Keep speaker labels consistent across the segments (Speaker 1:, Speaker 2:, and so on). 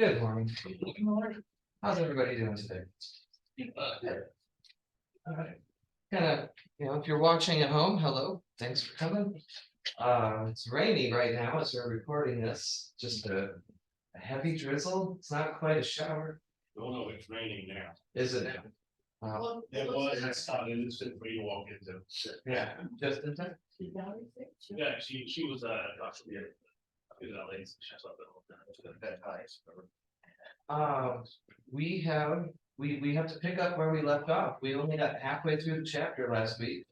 Speaker 1: Good morning. How's everybody doing today? Good. All right. Kind of, if you're watching at home, hello, thanks for coming. It's rainy right now as we're recording this, just a heavy drizzle. It's not quite a shower.
Speaker 2: No, it's raining now.
Speaker 1: Is it now?
Speaker 2: It was, and it's not, it's been for you to walk into.
Speaker 1: Yeah, just in time.
Speaker 2: Yeah, she was, actually, that lady, she slept at home, she got bad eyes.
Speaker 1: We have to pick up where we left off. We only got halfway through the chapter last week.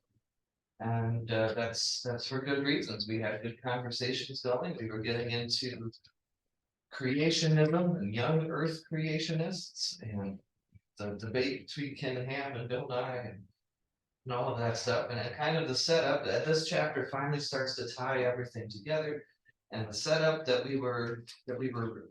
Speaker 1: And that's for good reasons. We had good conversations going. We were getting into creationism and young earth creationists and the debate between Ken Ham and Bill Nye and all of that stuff. And it kind of the setup that this chapter finally starts to tie everything together. And the setup that we were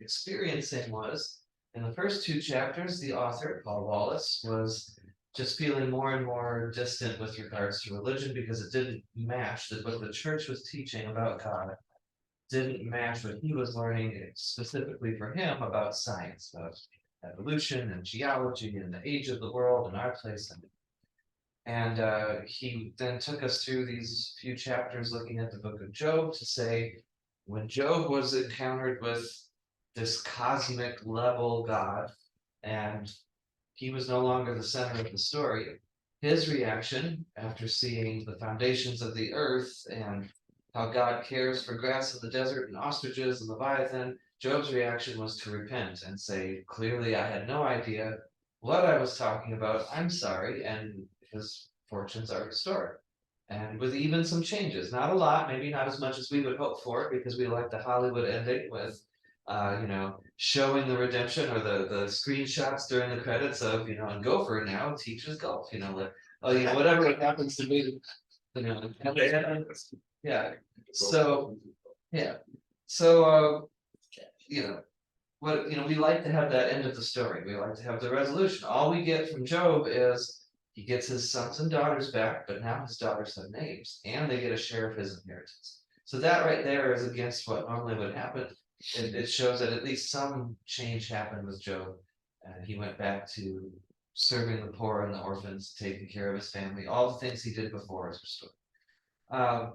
Speaker 1: experiencing was in the first two chapters, the author, Paul Wallace, was just feeling more and more distant with regards to religion because it didn't match that what the church was teaching about God didn't match what he was learning specifically for him about science, about evolution and geology and the age of the world and our place in it. And he then took us through these few chapters looking at the book of Job to say, when Job was encountered with this cosmic level God, and he was no longer the center of the story, his reaction after seeing the foundations of the earth and how God cares for grass in the desert and ostriches and Leviathan, Job's reaction was to repent and say, clearly I had no idea what I was talking about. I'm sorry. And his fortunes are restored. And with even some changes, not a lot, maybe not as much as we would hope for, because we like the Hollywood ending with, showing the redemption or the screenshots during the credits of, and Gopher now teaches golf, whatever it happens to be, yeah. So, yeah. So, we like to have that end of the story. We like to have the resolution. All we get from Job is he gets his sons and daughters back, but now his daughters have names and they get a share of his inheritance. So that right there is against what normally would happen. It shows that at least some change happened with Job. And he went back to serving the poor and the orphans, taking care of his family. All the things he did before is restored.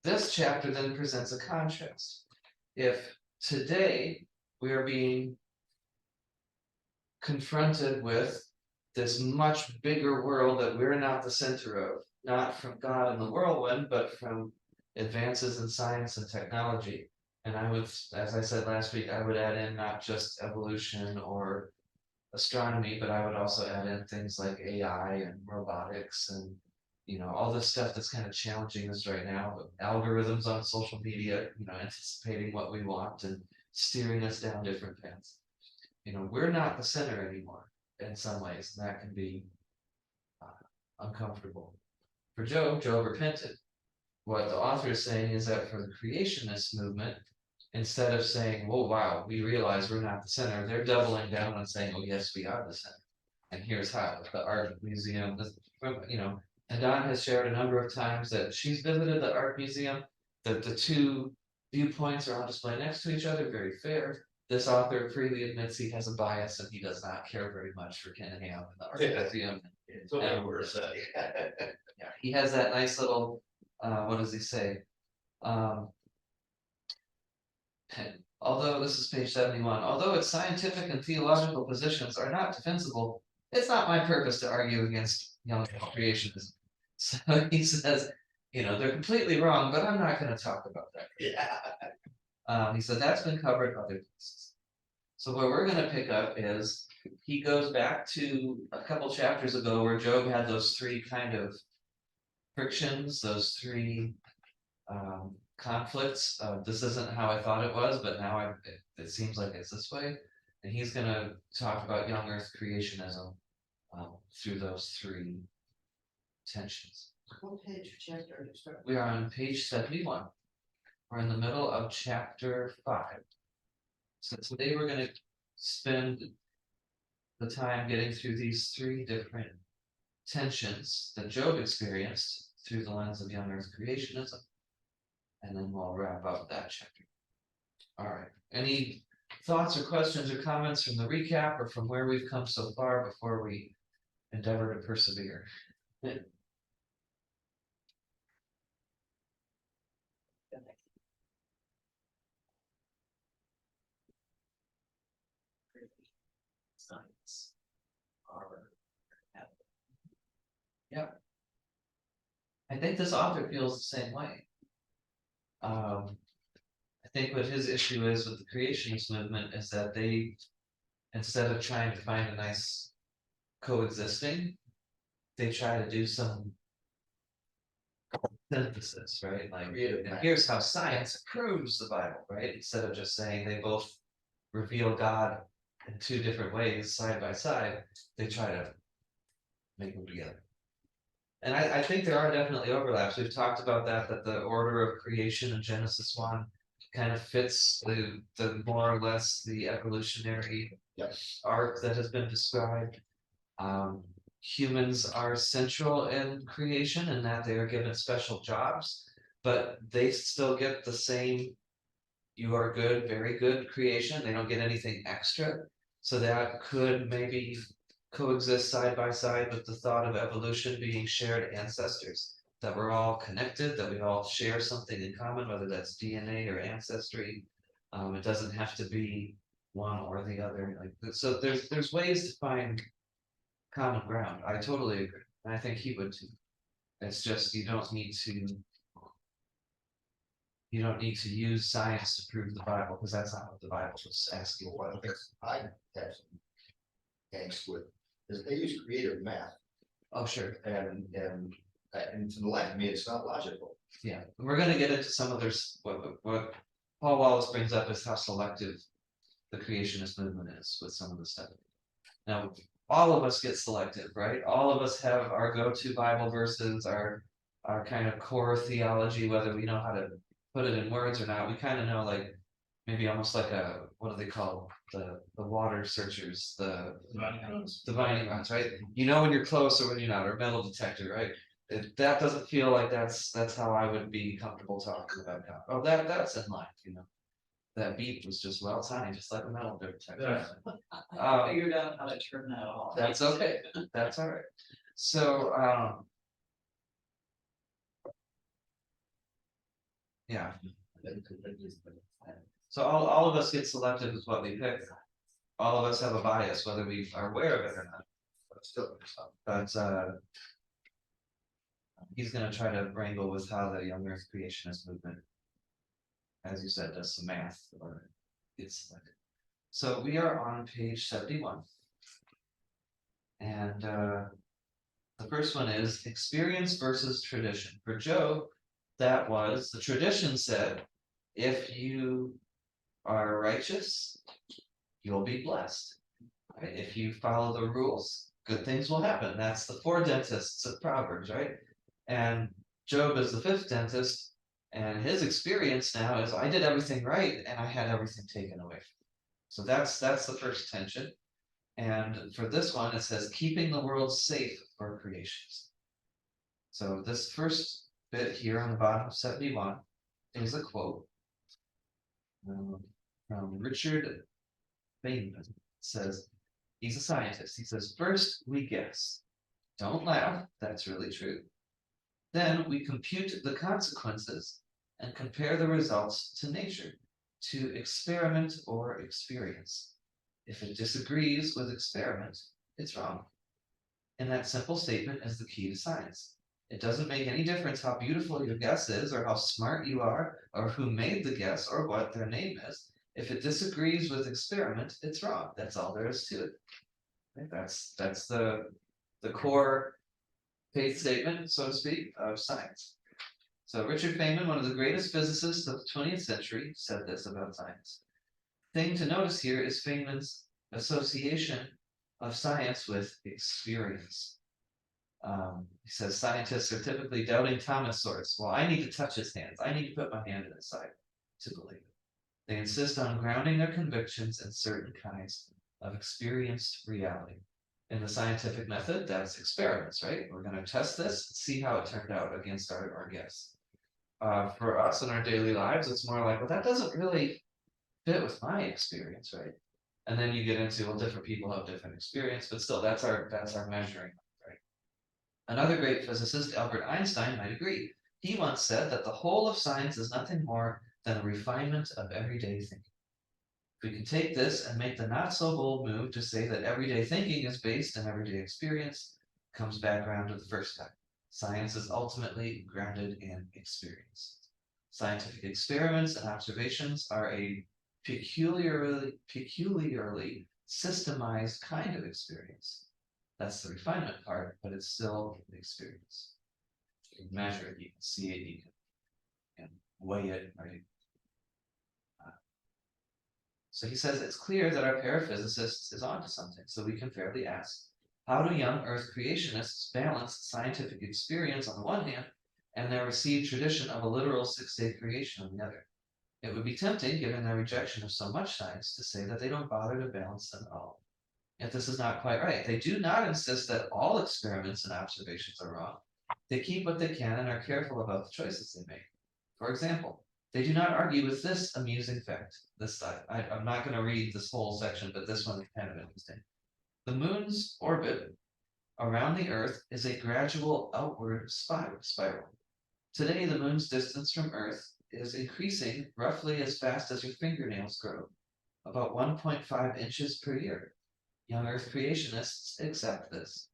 Speaker 1: This chapter then presents a contrast. If today we are being confronted with this much bigger world that we're not the center of, not from God and the whirlwind, but from advances in science and technology. And I would, as I said last week, I would add in not just evolution or astronomy, but I would also add in things like AI and robotics and all this stuff that's kind of challenging us right now, algorithms on social media, anticipating what we want and steering us down different paths. We're not the center anymore in some ways, and that can be uncomfortable. For Job repented. What the author is saying is that for the creationist movement, instead of saying, "Oh wow, we realize we're not the center," they're doubling down on saying, "Oh yes, we are the center." And here's how: the art museum, and Dawn has shared a number of times that she's visited the art museum. That the two viewpoints are on display next to each other, very fair. This author freely admits he has a bias and he does not care very much for Ken Ham and the art museum.
Speaker 2: It's only worse.
Speaker 1: Yeah, he has that nice little, what does he say? Although this is page 71, although its scientific and theological positions are not defensible, it's not my purpose to argue against young creationism. So he says, they're completely wrong, but I'm not going to talk about that.
Speaker 2: Yeah.
Speaker 1: He said that's been covered other places. So where we're going to pick up is he goes back to a couple chapters ago where Job had those three kind of frictions, those three conflicts. This isn't how I thought it was, but now it seems like it's this way. And he's going to talk about young earth creationism through those three tensions.
Speaker 3: What page or chapter are you starting?
Speaker 1: We are on page 71. We're in the middle of chapter 5. So today we're going to spend the time getting through these three different tensions that Job experienced through the lens of young earth creationism. And then we'll wrap up that chapter. All right. Any thoughts or questions or comments from the recap or from where we've come so far before we endeavor to persevere?
Speaker 2: Science. Are.
Speaker 1: I think this author feels the same way. I think what his issue is with the creationist movement is that they, instead of trying to find a nice coexisting, they try to do some synthesis, right? Like, and here's how science proves the Bible, right? Instead of just saying they both reveal God in two different ways side by side, they try to make them together. And I think there are definitely overlaps. We've talked about that the order of creation in Genesis 1 kind of fits the more or less the evolutionary arc that has been described. Humans are central in creation in that they are given special jobs, but they still get the same you are good, very good creation. They don't get anything extra. So that could maybe coexist side by side with the thought of evolution being shared ancestors, that we're all connected, that we all share something in common, whether that's DNA or ancestry. It doesn't have to be one or the other. Like, so there's ways to find common ground. I totally agree. And I think he would too. It's just you don't need to use science to prove the Bible, because that's not what the Bible is asking
Speaker 4: One
Speaker 1: for.
Speaker 4: of the things I have some angst with is they use creative math
Speaker 1: Oh, sure.
Speaker 4: and to the left, I mean, it's not logical.
Speaker 1: Yeah, we're gonna get into some of what Paul Wallace brings up is how selective the creationist movement is with some of the stuff. Now, all of us get selective, right? All of us have our go-to Bible verses, our kind of core theology, whether we know how to put it in words or not. We kind of know, like, maybe almost like what do they call the water searchers, the divining rods, right? You know when you're close or when you're not, or metal detector, right? That doesn't feel like that's how I would be comfortable talking about God. Oh, that's in line, That beat was just well timed, just like a metal detector.
Speaker 3: I figured out how to turn that off.
Speaker 1: That's okay. That's all right. So, yeah. So all of us get selective with what we pick. All of us have a bias, whether we are aware of it or not. But he's going to try to wrangle with how the young Earth creationist movement, as you said, does some math or gets selected. So we are on page 71. And the first one is experience versus tradition. For Job, that was the tradition said, if you are righteous, you'll be blessed. Right? If you follow the rules, good things will happen. That's the 4 dentists of Proverbs, right? And Job is the 5th dentist, and his experience now is I did everything right and I had everything taken away from me. So that's the first tension. And for this one, it says keeping the world safe for creations. So this first bit here on the bottom of 71 is a quote from Richard Feynman. It says, he's a scientist. He says, first we guess. Don't laugh, that's really true. Then we compute the consequences and compare the results to nature, to experiment or experience. If it disagrees with experiment, it's wrong. And that simple statement is the key to science. It doesn't make any difference how beautiful your guess is, or how smart you are, or who made the guess, or what their name is. If it disagrees with experiment, it's wrong. That's all there is to it. Okay, that's the core faith statement, so to speak, of science. So Richard Feynman, one of the greatest physicists of the 20th century, said this about science. Thing to notice here is Feynman's association of science with experience. He says scientists are typically doubting Thomas sorts. Well, I need to touch his hands. I need to put my hand in his side to believe it. They insist on grounding their convictions in certain kinds of experienced reality. In the scientific method, that's experiments, right? We're going to test this, see how it turned out against our guess. For us in our daily lives, it's more like, well, that doesn't really fit with my experience, right? And then you get into, well, different people have different experience, but still, that's our measuring, right? Another great physicist, Albert Einstein, might agree. He once said that the whole of science is nothing more than a refinement of everyday thinking. We can take this and make the not so bold move to say that everyday thinking is based on everyday experience, comes back around to the first time. Science is ultimately grounded in experience. Scientific experiments and observations are a peculiarly systemized kind of experience. That's the refinement part, but it's still an experience. You can measure it, you can see it, you can weigh it, right? So he says it's clear that our paraphysicist is onto something, so we can fairly ask, how do young Earth creationists balance scientific experience on the one hand and their received tradition of a literal six-day creation on the other? It would be tempting, given their rejection of so much science, to say that they don't bother to balance them at all. Yet this is not quite right. They do not insist that all experiments and observations are wrong. They keep what they can and are careful about the choices they make. For example, they do not argue with this amusing fact. I'm not going to read this whole section, but this one is kind of interesting. The moon's orbit around the Earth is a gradual outward spiral. Today, the moon's distance from Earth is increasing roughly as fast as your fingernails grow, about 1.5 inches per year. Young Earth creationists accept this,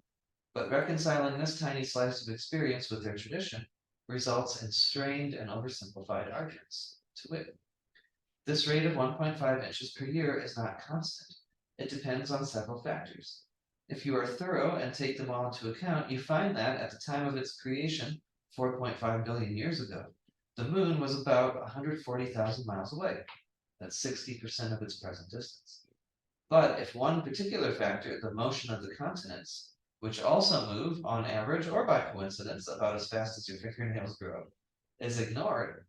Speaker 1: but reconciling this tiny slice of experience with their tradition results in strained and oversimplified arguments. To wit, this rate of 1.5 inches per year is not constant. It depends on several factors. If you are thorough and take them all into account, you find that at the time of its creation, 4.5 billion years ago, the moon was about 140,000 miles away. That's 60% of its present distance. But if one particular factor, the motion of the continents, which also move on average or by coincidence about as fast as your fingernails grow, is ignored,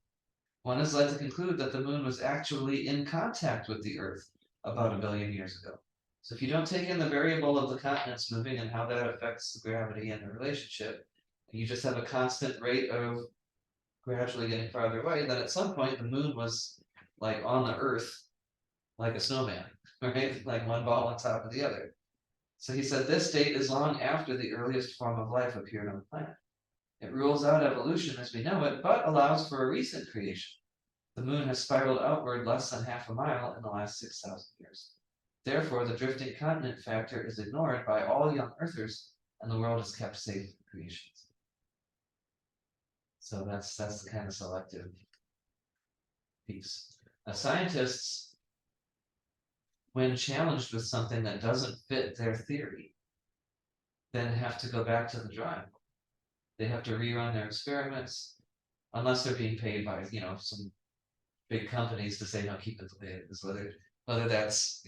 Speaker 1: one is led to conclude that the moon was actually in contact with the Earth about 1 billion years ago. So if you don't take in the variable of the continents moving and how that affects the gravity and the relationship, and you just have a constant rate of gradually getting farther away, then at some point the moon was like on the Earth like a snowman, right? Like one ball on top of the other. So he said this date is long after the earliest form of life appeared on the planet. It rules out evolution as we know it, but allows for a recent creation. The moon has spiraled outward less than half a mile in the last 6,000 years. Therefore, the drifting continent factor is ignored by all young Earthers, and the world is kept safe from creations. So that's the kind of selective piece. Now, scientists, when challenged with something that doesn't fit their theory, then have to go back to the drawing board. They have to rerun their experiments, unless they're being paid by, some big companies to say, no, keep it the way it is, whether that's,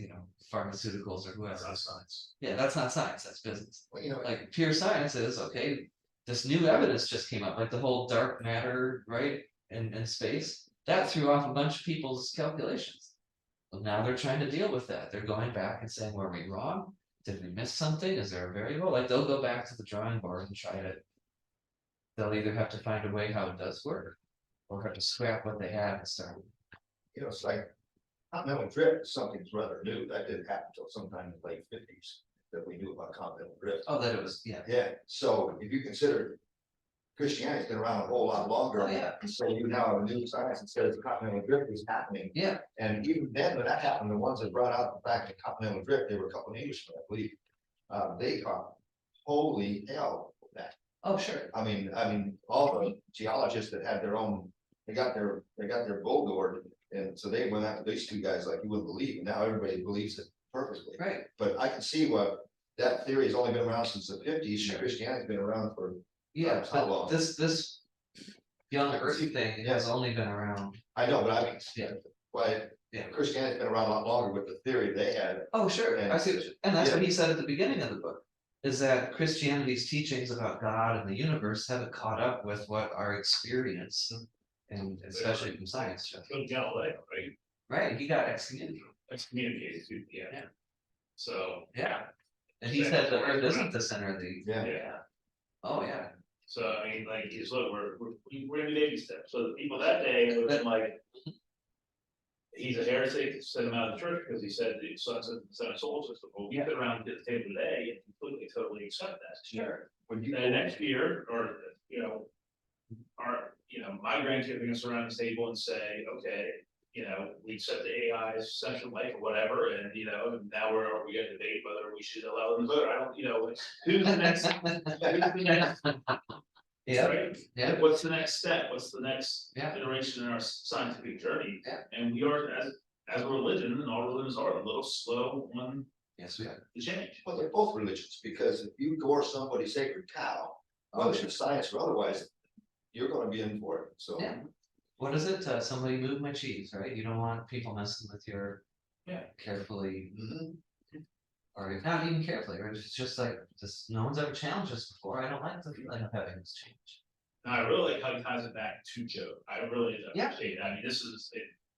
Speaker 1: pharmaceuticals or whoever.
Speaker 2: That's not science.
Speaker 1: Yeah, that's not science, that's business.
Speaker 4: Well,
Speaker 1: Like pure science is, okay, this new evidence just came up, like the whole dark matter, right, in space, that threw off a bunch of people's calculations. Well, now they're trying to deal with that. They're going back and saying, were we wrong? Did we miss something? Is there a variable? Like they'll go back to the drawing board and try to, they'll either have to find a way how it does work, or have to scrap what they have and start.
Speaker 4: it's like continental drift is something that's rather new. That didn't happen until sometime in the late 50s that we knew about continental drift.
Speaker 1: Oh, that it was, yeah.
Speaker 4: Yeah, so if you consider Christianity's been around a whole lot longer.
Speaker 1: Oh, yeah.
Speaker 4: So you now have a new science that says continental drift is happening.
Speaker 1: Yeah.
Speaker 4: And even then, when that happened, the ones that brought out the fact of continental drift, they were a couple of Englishmen, I believe. They caught, holy hell, with that.
Speaker 1: Oh, sure.
Speaker 4: I mean, all the geologists that had their own, they got their bull gourd, and so they went after these two guys like you wouldn't believe, and now everybody believes it perfectly.
Speaker 1: Right.
Speaker 4: But I can see what that theory has only been around since the 50s.
Speaker 1: Sure.
Speaker 4: Christianity's been around for
Speaker 1: Yeah,
Speaker 4: how long?
Speaker 1: this young earthy thing has only been around.
Speaker 4: I know, but I mean,
Speaker 1: Yeah.
Speaker 4: why
Speaker 1: Yeah.
Speaker 4: Christianity's been around a lot longer with the theory they had.
Speaker 1: Oh, sure.
Speaker 4: And-
Speaker 1: I see. And that's what he said at the beginning of the book, is that Christianity's teachings about God and the universe haven't caught up with what our experience, and especially from science shows.
Speaker 2: From Galileo, right?
Speaker 1: Right, he got excommunicated.
Speaker 2: Excommunicated, yeah.
Speaker 1: Yeah.
Speaker 2: So,
Speaker 1: Yeah. And he said the earth isn't the center of the.
Speaker 4: Yeah.
Speaker 2: yeah,
Speaker 1: Oh, yeah.
Speaker 2: so I mean, like, he's look, we're in baby steps, so the people that day would have been like. he's a heretic, sent him out of the church because he said the sons and soul system. Well, we sit around at the table today and completely, totally accept that.
Speaker 3: Sure.
Speaker 4: When you
Speaker 2: And next year, or, you know, my grandkids are gonna surround the table and say, okay, you know, we accept the AI's central life or whatever, and, you know, now we gonna debate whether we should allow them to vote. I don't, you know, who's the next, who's the next,
Speaker 1: Yeah,
Speaker 2: right?
Speaker 1: yeah.
Speaker 2: What's the next step? What's the next
Speaker 1: Yeah.
Speaker 2: iteration in our scientific journey?
Speaker 1: Yeah.
Speaker 2: And we are, as a religion, and all religions are a little slow on
Speaker 1: Yes, we are.
Speaker 2: the change.
Speaker 4: Well, they're both religions, because if you gore somebody's sacred cow, whether it's science or otherwise, you're gonna be in for it, so.
Speaker 1: Yeah. What is it? Somebody move my cheese, right? You don't want people messing with your.
Speaker 2: Yeah.
Speaker 1: Carefully,
Speaker 4: Mhm.
Speaker 1: or not even carefully, or it's just like, just, no one's ever challenged us before. I don't like the feeling of having this change.
Speaker 2: And I really like how he ties it back to Joe. I really
Speaker 1: Yeah.
Speaker 2: appreciate it. I mean, this is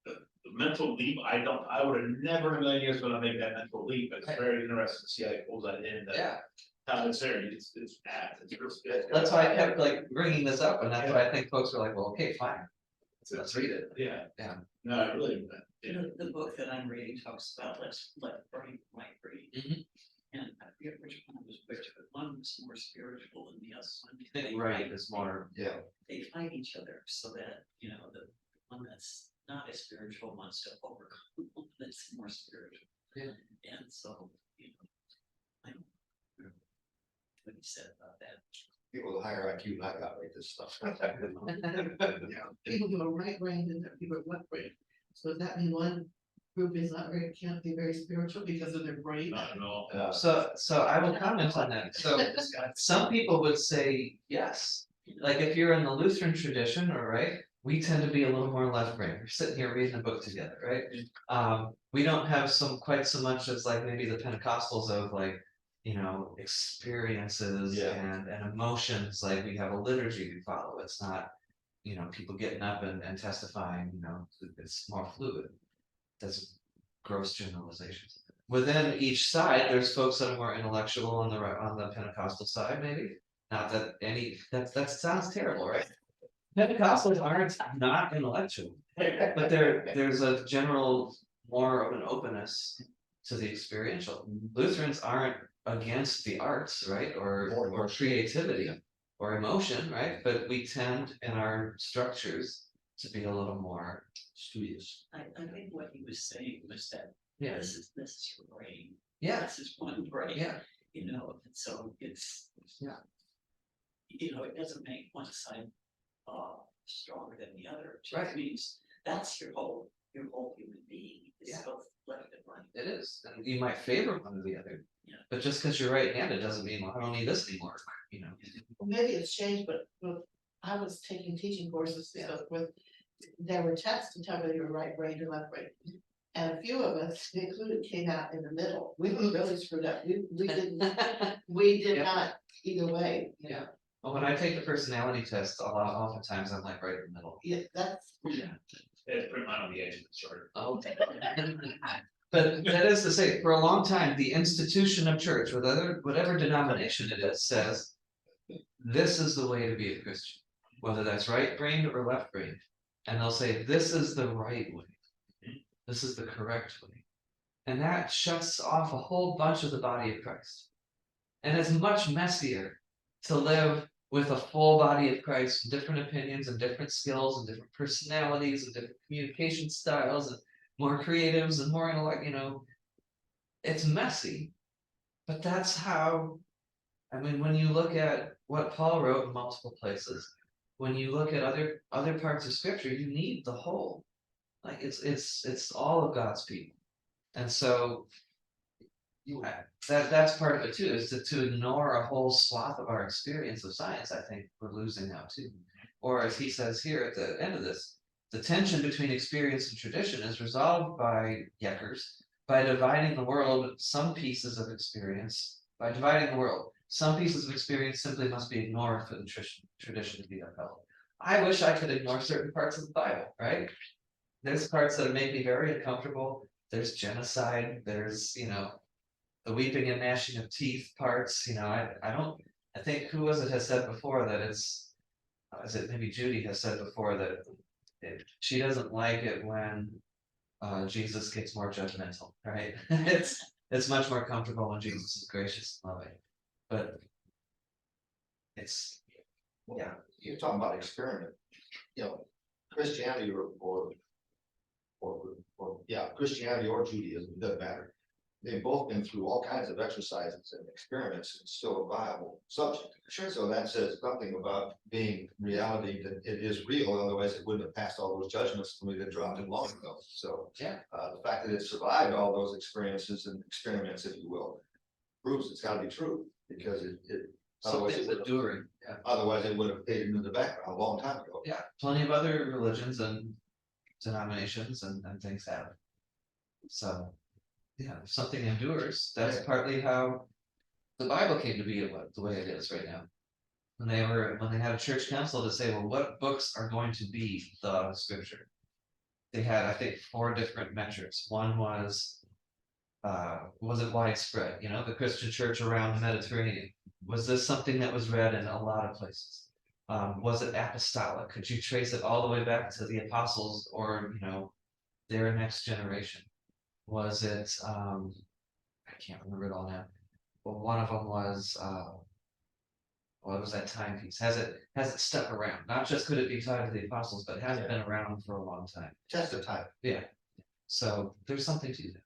Speaker 2: the mental leap. I would have never in a million years gonna make that mental leap, but it's
Speaker 1: Right.
Speaker 2: very interesting to see how he pulls that in, that
Speaker 1: Yeah,
Speaker 2: how it's there, it's apt, it's real good.
Speaker 1: that's why I kept like bringing this up, and that's why I think folks were like, well, okay, fine. Let's read it.
Speaker 2: Yeah.
Speaker 1: Yeah.
Speaker 2: No, I really,
Speaker 3: You know, the book that I'm reading talks about let brain, right brain.
Speaker 1: Mhm.
Speaker 3: And I forget which one was which, but one was more spiritual than the other one. They
Speaker 1: Right,
Speaker 3: fight-
Speaker 1: is more,
Speaker 4: Yeah,
Speaker 3: They fight each other so that, you know, the one that's not as spiritual wants to overcome the one that's more spiritual.
Speaker 1: Yeah.
Speaker 3: And so, you know, I don't know what he said about that.
Speaker 4: people with higher IQ like that, like this stuff.
Speaker 5: People who are right brained and there are people who are left brained. So does that mean one group is not very, can't be very spiritual because of their brain?
Speaker 2: not at all.
Speaker 1: so I will comment on that. So some people would say yes. Like if you're in the Lutheran tradition, all right, we tend to be a little more left brain. We're sitting here reading a book together, right? We don't have quite so much as like maybe the Pentecostals of like, you know, experiences
Speaker 4: Yeah.
Speaker 1: and emotions, like we have a liturgy we follow. It's not, you know, people getting up and testifying, you know, it's more fluid. That's gross generalizations. Within each side, there's folks that are more intellectual on the Pentecostal side, maybe. Not that that sounds terrible, right? Pentecostals aren't not intellectual, but there's a general more of an openness to the experiential. Lutherans aren't against the arts, right, or creativity or emotion, right? But we tend in our structures to be a little more studious.
Speaker 3: I think what he was saying was that
Speaker 1: Yeah,
Speaker 3: this is your brain.
Speaker 1: yeah,
Speaker 3: This is one brain.
Speaker 1: yeah,
Speaker 3: You know, and so it's.
Speaker 1: Yeah.
Speaker 3: You know, it doesn't make one side stronger than the other. It
Speaker 1: Right.
Speaker 3: just means that's your whole human being is
Speaker 1: Yeah.
Speaker 3: both left and right.
Speaker 1: it is. And you might favor one or the other.
Speaker 3: Yeah.
Speaker 1: But just because you're right-handed doesn't mean, well, I don't need this anymore, you know?
Speaker 5: Well, maybe it's changed, but I was taking teaching courses,
Speaker 1: Yeah.
Speaker 5: so with, there were tests to tell whether you were right brained or left brained. And a few of us, me included, came out in the middle. We were really screwed up. We didn't, we did
Speaker 1: Yeah.
Speaker 5: not either way. you
Speaker 1: Yeah.
Speaker 5: know.
Speaker 1: Well, when I take the personality test, oftentimes I'm like right in the middle.
Speaker 5: Yeah, that's,
Speaker 2: It's pretty much on the edge of the chart.
Speaker 1: Oh. But that is to say, for a long time, the institution of church, whatever denomination it is, says. This is the way to be a Christian, whether that's right brained or left brained. And they'll say, this is the right way. This is the correct way. And that shuts off a whole bunch of the body of Christ. And it's much messier to live with a full body of Christ, different opinions and different skills and different personalities and different communication styles and more creatives and more intellect, you know. It's messy, but that's how, I mean, when you look at what Paul wrote in multiple places, when you look at other parts of scripture, you need the whole. Like it's all of God's people. And so that's part of it too, is to ignore a whole swath of our experience of science. I think we're losing out too. Or as he says here at the end of this, the tension between experience and tradition is resolved by Yeckers by dividing the world, some pieces of experience, by dividing the world. Some pieces of experience simply must be ignored for the tradition to be upheld. I wish I could ignore certain parts of the Bible, right? There's parts that make me very uncomfortable. There's genocide, there's, you know, the weeping and gnashing of teeth parts, you know, I think, who was it has said before that is it maybe Judy has said before that she doesn't like it when Jesus gets more judgmental, right? It's much more comfortable when Jesus is gracious and loving, but it's,
Speaker 4: Yeah, you're talking about experiment, Christianity Christianity or Judaism, it doesn't matter. They've both been through all kinds of exercises and experiments, and it's still a viable subject. Sure. So that says something about being reality, that it is real, otherwise it wouldn't have passed all those judgments when we had dropped it long ago. So
Speaker 1: yeah,
Speaker 4: the fact that it survived all those experiences and experiments, if you will, proves it's gotta be true, because otherwise
Speaker 1: something's
Speaker 4: it would
Speaker 1: enduring, yeah.
Speaker 4: otherwise it would have faded into the background a long time ago.
Speaker 1: Yeah, plenty of other religions and denominations and things have. So, yeah, if something endures, that's
Speaker 4: Yeah.
Speaker 1: partly how the Bible came to be the way it is right now. When they had a church council to say, well, what books are going to be the scripture? They had, I think, 4 different metrics. One was it widespread? The Christian church around the Mediterranean. Was this something that was read in a lot of places? Was it apostolic? Could you trace it all the way back to the apostles or, their next generation? Was it, I can't remember it all now, but one of them was, what was that timepiece? Has it stuck around? Not just could it be tied to the apostles, but has it been around for a long time?
Speaker 4: Test of time.
Speaker 1: Yeah. So there's something to that.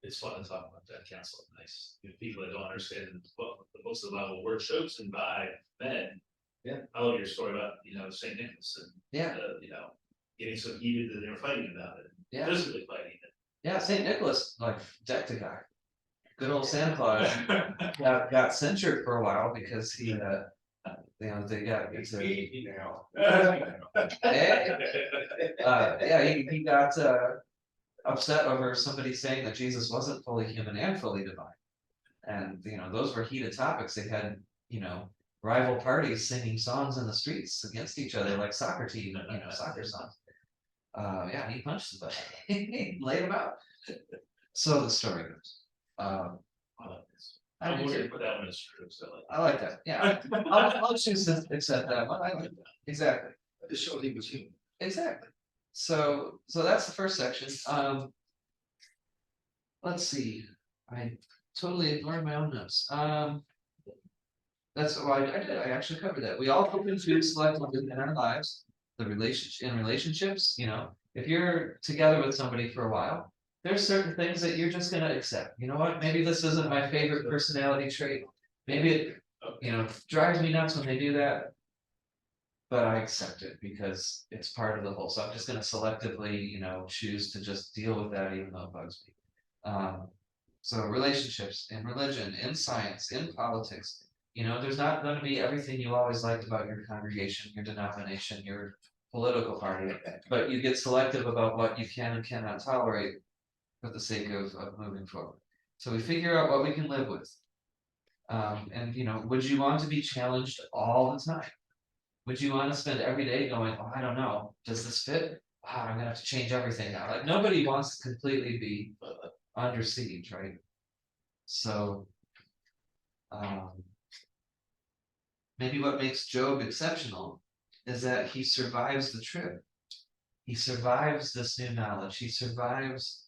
Speaker 2: It's fun to talk about that council of nice, people that don't understand the books of the Bible were chosen by men.
Speaker 4: Yeah.
Speaker 2: I love your story about, Saint Nicholas and,
Speaker 1: Yeah,
Speaker 2: getting so heated that they were fighting about it,
Speaker 1: yeah,
Speaker 2: physically fighting
Speaker 1: yeah. Saint Nicholas like decked a guy. Good old Santa Claus
Speaker 2: it.
Speaker 1: got censured for a while because he, they got into, yeah, he got upset over somebody saying that Jesus wasn't fully human and fully divine. And, those were heated topics. They had, rival parties singing songs in the streets against each other, like soccer team, soccer songs. Yeah, he punched somebody, he laid him out. So the story goes.
Speaker 2: I like this.
Speaker 1: I
Speaker 2: I'm
Speaker 1: do
Speaker 2: going
Speaker 1: too.
Speaker 2: to put that one as true, so
Speaker 1: I like that, yeah. I'll choose to accept that one. I like that, exactly.
Speaker 4: It showed he was human.
Speaker 1: Exactly. So that's the first section. Let's see. I totally ignored my own notes. That's why I did. I actually covered that. We all open to selectively in our lives. The relationships. If you're together with somebody for a while, there's certain things that you're just gonna accept. You know what? Maybe this isn't my favorite personality trait. Maybe it, drives me nuts when they do that. But I accept it because it's part of the whole. So I'm just gonna selectively, choose to just deal with that even though it bugs me. So relationships in religion, in science, in politics, there's not gonna be everything you always liked about your congregation, your denomination, your political party, but you get selective about what you can and cannot tolerate for the sake of moving forward. So we figure out what we can live with. And would you want to be challenged all the time? Would you want to spend every day going, oh, I don't know, does this fit? Wow, I'm gonna have to change everything now. Like nobody wants to completely be under siege, right? So maybe what makes Job exceptional is that he survives the trip. He survives this new knowledge. He survives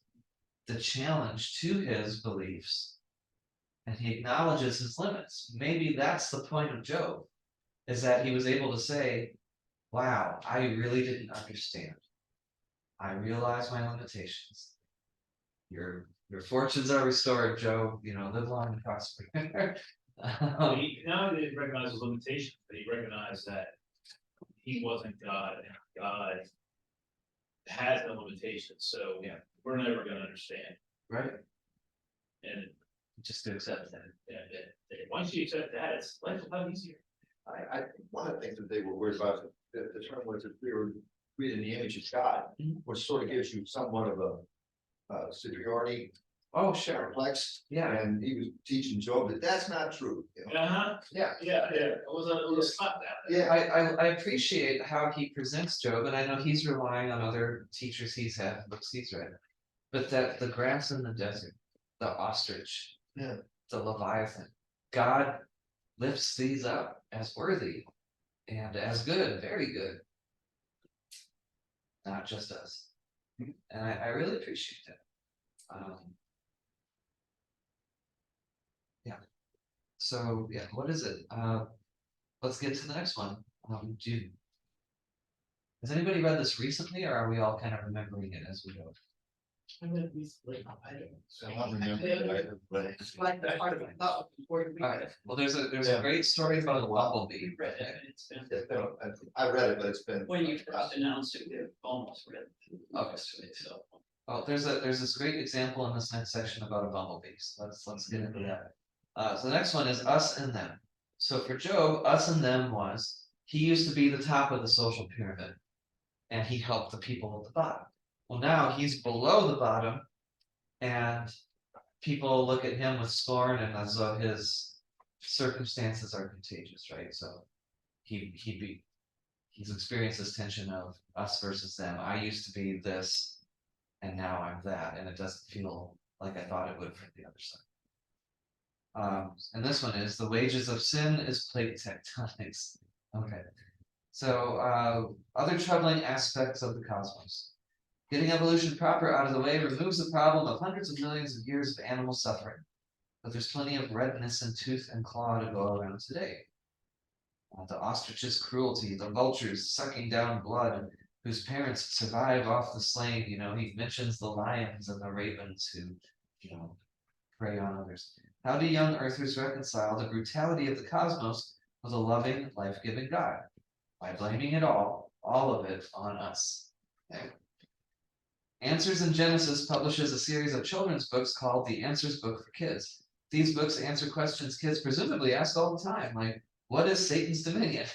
Speaker 1: the challenge to his beliefs. And he acknowledges his limits. Maybe that's the point of Job, is that he was able to say, wow, I really didn't understand. I realize my limitations. Your fortunes are restored, Job. Live long and prosper.
Speaker 2: He not only did he recognize his limitations, but he recognized that he wasn't God, and God has no limitations. So
Speaker 1: Yeah.
Speaker 2: we're never going to understand.
Speaker 1: Right.
Speaker 2: And
Speaker 1: Just to accept that.
Speaker 2: once you accept that, it's life a lot easier.
Speaker 4: I think one of the things that they were worried about, the term was that they were created in the image of God,
Speaker 1: Mhm.
Speaker 4: which sort of gives you somewhat of a superiority
Speaker 1: Oh, sure.
Speaker 4: complex.
Speaker 1: Yeah.
Speaker 4: And he was teaching Job that that's not true.
Speaker 2: Uh-huh.
Speaker 1: Yeah.
Speaker 2: Yeah. It was a slap down.
Speaker 4: Yeah.
Speaker 1: I appreciate how he presents Job, and I know he's relying on other teachers he's had, books he's read. But that the grass in the desert, the ostrich,
Speaker 4: Yeah.
Speaker 1: the Leviathan, God lifts these up as worthy and as good, very good. Not just us. And I really appreciate that. Yeah. So, yeah, what is it? Let's get to the next one. Has anybody read this recently, or are we all kind of remembering it as we go?
Speaker 5: I read recently, I don't.
Speaker 4: So I don't remember it, but
Speaker 5: It's like the part of the thought before you read
Speaker 1: Alright,
Speaker 5: it.
Speaker 1: well, there's a
Speaker 4: Yeah.
Speaker 1: great story about a bumblebee.
Speaker 3: Read it, and it's been,
Speaker 4: it's been, I read it, but it's been.
Speaker 3: when you first announced it, we've almost read it.
Speaker 1: Okay.
Speaker 3: So.
Speaker 1: Oh, there's this great example in this next section about a bumblebee. So let's get into that. So the next one is us and them. So for Job, us and them was he used to be the top of the social pyramid, and he helped the people at the bottom. Well, now he's below the bottom, and people look at him with scorn, and as though his circumstances are contagious, right? So he's experienced this tension of us versus them. I used to be this, and now I'm that, and it doesn't feel like I thought it would from the other side. And this one is the wages of sin is plate tectonics. Okay. So other troubling aspects of the cosmos. Getting evolution proper out of the way removes the problem of hundreds of millions of years of animal suffering. But there's plenty of redness in tooth and claw to go around today. The ostrich's cruelty, the vultures sucking down blood, whose parents survive off the slain. You know, he mentions the lions and the ravens who, you know, prey on others. How do young earthers reconcile the brutality of the cosmos with a loving, life-giving God? By blaming it all of it, on us. Okay. Answers in Genesis publishes a series of children's books called the Answers Book for Kids. These books answer questions kids presumably ask all the time, like, what is Satan's dominion?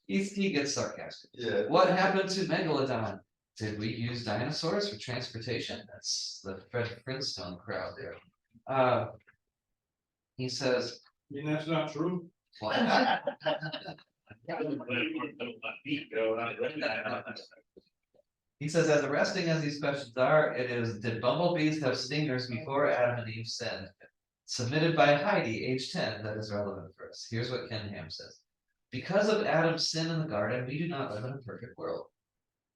Speaker 1: He gets sarcastic.
Speaker 4: Yeah.
Speaker 1: What happened to Megalodon? Did we use dinosaurs for transportation? That's the Fred Flintstone crowd there. He says,
Speaker 2: I mean, that's not true.
Speaker 1: what? He says, as arresting as these questions are, it is, did bumblebees have stingers before Adam and Eve sinned? Submitted by Heidi, age 10, that is relevant for us. Here's what Ken Ham says. Because of Adam's sin in the garden, we do not live in a perfect world.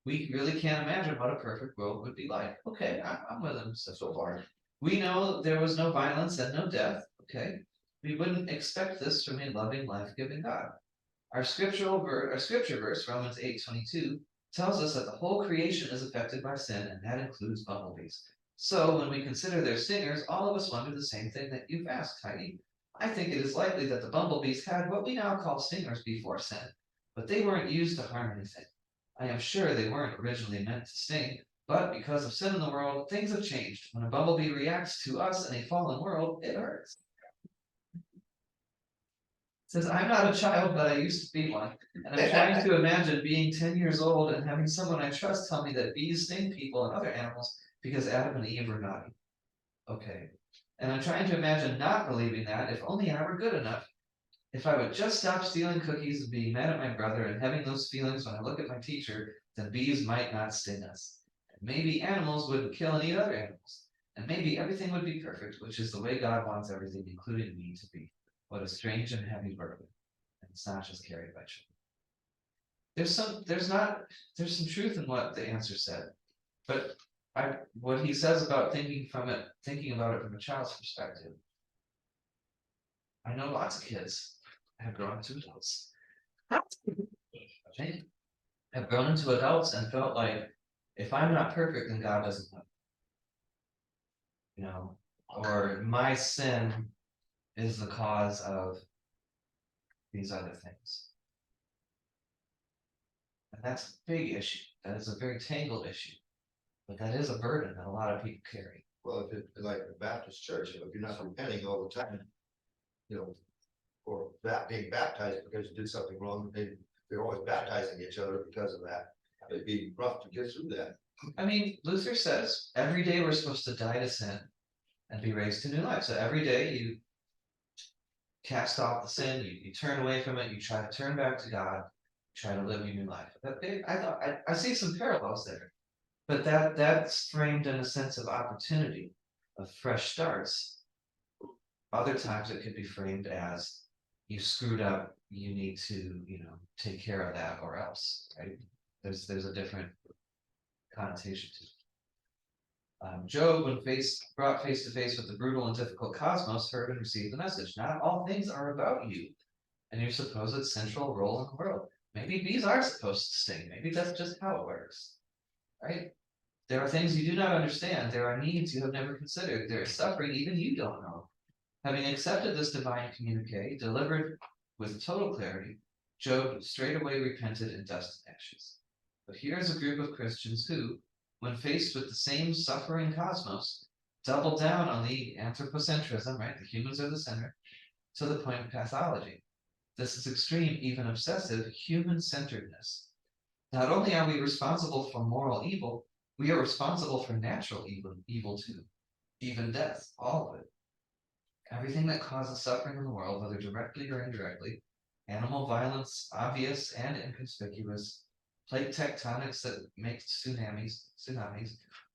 Speaker 1: We really can't imagine what a perfect world would be like. Okay, I'm with him so far. We know there was no violence and no death. Okay, we wouldn't expect this from a loving, life-giving God. Our scripture verse, Romans 8:22, tells us that the whole creation is affected by sin, and that includes bumblebees. So when we consider their stingers, all of us wonder the same thing that you've asked, Heidi. I think it is likely that the bumblebees had what we now call stingers before sin, but they weren't used to harm anything. I am sure they weren't originally meant to sting, but because of sin in the world, things have changed. When a bumblebee reacts to us in a fallen world, it hurts. Says, I'm not a child, but I used to be one. And I'm trying to imagine being 10 years old and having someone I trust tell me that bees sting people and other animals because Adam and Eve were naughty. Okay. And I'm trying to imagine not believing that, if only I were good enough. If I would just stop stealing cookies and being mad at my brother and having those feelings when I look at my teacher, then bees might not sting us. And maybe animals wouldn't kill and eat other animals. And maybe everything would be perfect, which is the way God wants everything, including me, to be. What a strange and heavy burden. And it's not just carried by children. There's some truth in what the answer said. But what he says about thinking about it from a child's perspective. I know lots of kids have grown into adults. Have grown into adults and felt like, if I'm not perfect, then God doesn't love me. You know, or my sin is the cause of these other things. And that's a big issue. That is a very tangled issue. But that is a burden that a lot of people carry.
Speaker 4: Well, if it's like the Baptist church, if you're not repenting all the time, or being baptized because you did something wrong, they're always baptizing each other because of that. It'd be rough to get through that.
Speaker 1: I mean, Luther says every day we're supposed to die to sin and be raised to new life. So every day you cast off the sin, you turn away from it, you try to turn back to God, try to live your new life. I see some parallels there, but that's framed in a sense of opportunity, of fresh starts. Other times it could be framed as you screwed up, you need to, take care of that or else, right? There's a different connotation to it. Job, when brought face to face with the brutal and difficult cosmos, heard and received the message. Not all things are about you and your supposed central role in the world. Maybe bees are supposed to sting. Maybe that's just how it works, right? There are things you do not understand. There are needs you have never considered. There is suffering even you don't know. Having accepted this divine communique, delivered with total clarity, Job straightway repented in dust and ashes. But here is a group of Christians who, when faced with the same suffering cosmos, double down on the anthropocentrism, right? The humans are the center, to the point of pathology. This is extreme, even obsessive, human-centeredness. Not only are we responsible for moral evil, we are responsible for natural evil too, even death, all of it. Everything that causes suffering in the world, whether directly or indirectly, animal violence, obvious and inconspicuous, plate tectonics that make tsunamis,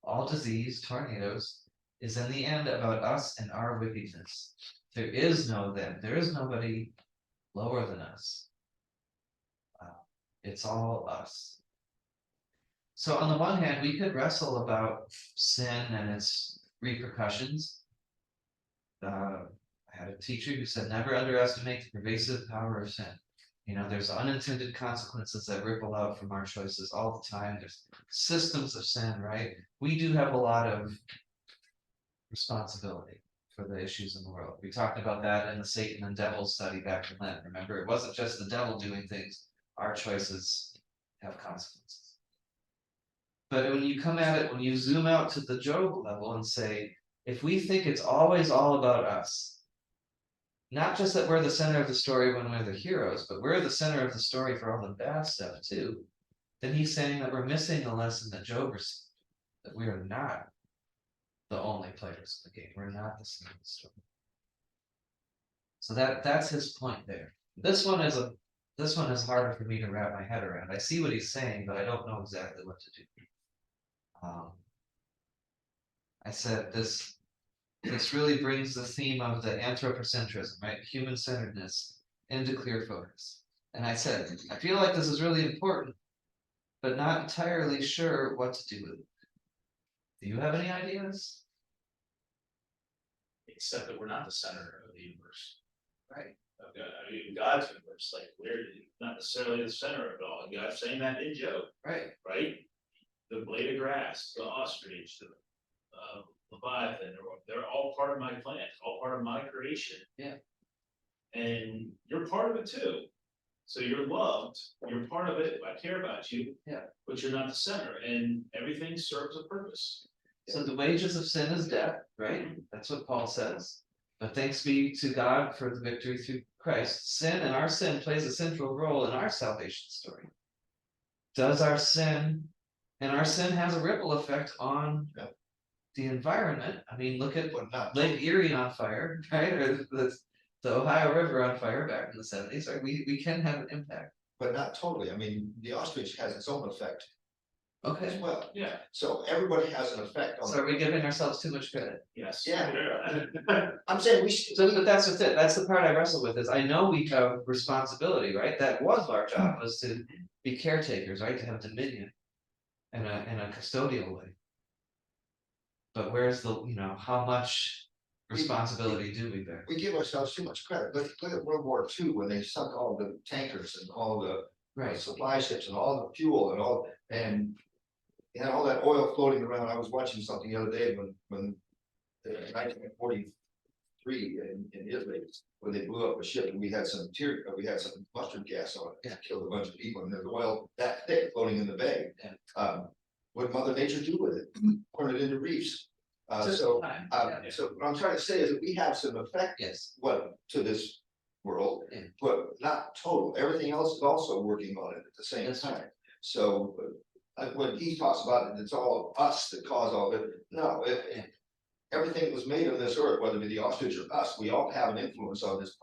Speaker 1: all disease, tornadoes, is in the end about us and our wickedness. There is no them. There is nobody lower than us. It's all us. So on the one hand, we could wrestle about sin and its repercussions. I had a teacher who said, never underestimate the pervasive power of sin. You know, there's unintended consequences that ripple out from our choices all the time. There's systems of sin, right? We do have a lot of responsibility for the issues in the world. We talked about that in the Satan and Devil study back in Lent. Remember, it wasn't just the devil doing things. Our choices have consequences. But when you come at it, when you zoom out to the Job level and say, if we think it's always all about us, not just that we're the center of the story when we're the heroes, but we're the center of the story for all the bad stuff too, then he's saying that we're missing the lesson that Job received, that we are not the only players in the game. We're not the center of the story. So that's his point there. This one is harder for me to wrap my head around. I see what he's saying, but I don't know exactly what to do. I said this really brings the theme of the anthropocentrism, right? Human-centeredness into clear focus. And I said, I feel like this is really important, but not entirely sure what to do with it. Do you have any ideas?
Speaker 2: Except that we're not the center of the universe.
Speaker 1: Right.
Speaker 2: Of God. I mean, God's universe, like we're not necessarily the center of it all. And God's saying that in Job,
Speaker 1: Right.
Speaker 2: right? The blade of grass, the ostrich, the Leviathan, they're all part of my plan, all part of my creation.
Speaker 1: Yeah.
Speaker 2: And you're part of it too. So you're loved, you're part of it, I care about you.
Speaker 1: Yeah.
Speaker 2: But you're not the center, and everything serves a purpose.
Speaker 1: So the wages of sin is death, right? That's what Paul says. But thanks be to God for the victory through Christ. Sin and our sin plays a central role in our salvation story. Does our sin, and our sin has a ripple effect on the environment. I mean, look at Lake Erie on fire, right? Or the Ohio River on fire back in the 70s. Right? We can have an impact.
Speaker 4: But not totally. I mean, the ostrich has its own effect as
Speaker 1: Okay.
Speaker 4: well.
Speaker 2: Yeah.
Speaker 4: So everybody has an effect on.
Speaker 1: So are we giving ourselves too much credit?
Speaker 2: Yes.
Speaker 4: Yeah.
Speaker 2: Yeah.
Speaker 4: I'm saying we should.
Speaker 1: So, but that's just it. That's the part I wrestle with. Is I know we have responsibility, right? That was our job, was to be caretakers, right? To have dominion in a custodial way. But where's the, how much responsibility do we bear?
Speaker 4: We give ourselves too much credit. Look at World War II when they sunk all the tankers and all the supply ships and all the fuel and you had all that oil floating around. I was watching something the other day when 1943 in Italy, when they blew up a ship and we had some mustard gas on it, killed a bunch of people, and there's oil that thick floating in the bay. What Mother Nature do with it? Turn it into reefs. So what I'm trying to say is that we have some effect to this world, but not total. Everything else is also working on it at the same time. So when he talks about it, it's all us that cause all of it. No, everything that was made on this earth, whether it be the ostrich or us, we all have an influence on this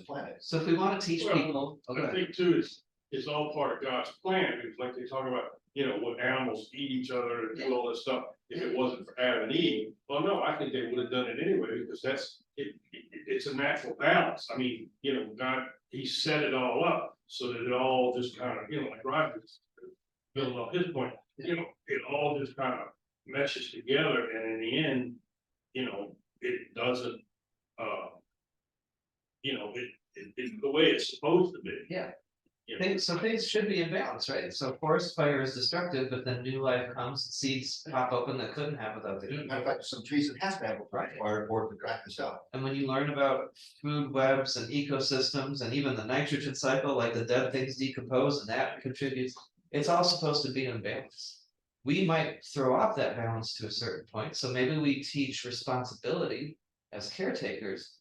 Speaker 4: planet.
Speaker 1: So if we want to teach people,
Speaker 6: I think too, it's all part of God's plan, because like they talk about, when animals eat each other and do all this stuff. If it wasn't for Adam and Eve, well, no, I think they would have done it anyway, because it's a natural balance. I mean, God, he set it all up so that it all just kind of, like Roger's building on his point, it all just kind of meshes together, and in the end, you know, it doesn't, you know, it's the way it's supposed to be.
Speaker 1: Yeah.
Speaker 6: You know,
Speaker 1: Things should be in balance, right? So forest fire is destructive, but then new life comes, seeds pop open that couldn't have without the heat.
Speaker 4: Matter of fact, some trees that has to have a fire board to crack this out.
Speaker 1: And when you learn about food webs and ecosystems and even the nitrogen cycle, like the dead things decompose and that contributes, it's all supposed to be in balance. We might throw off that balance to a certain point, so maybe we teach responsibility as caretakers.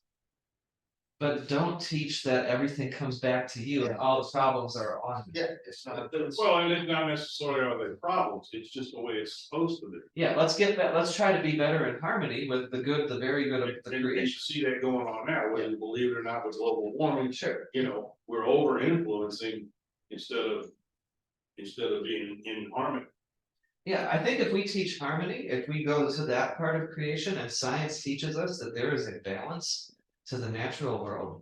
Speaker 1: But don't teach that everything comes back to you and all the problems are on you.
Speaker 4: Yeah, it's not.
Speaker 6: well, and it's not necessarily are they problems, it's just the way it's supposed to be.
Speaker 1: Yeah, let's get that, let's try to be better in harmony with the good, the very good of the
Speaker 6: And you
Speaker 1: creation.
Speaker 6: see that going on now, whether you believe it or not, with global warming,
Speaker 1: Sure.
Speaker 6: you know, we're over influencing instead of being in harmony.
Speaker 1: Yeah, I think if we teach harmony, if we go to that part of creation and science teaches us that there is a balance to the natural world,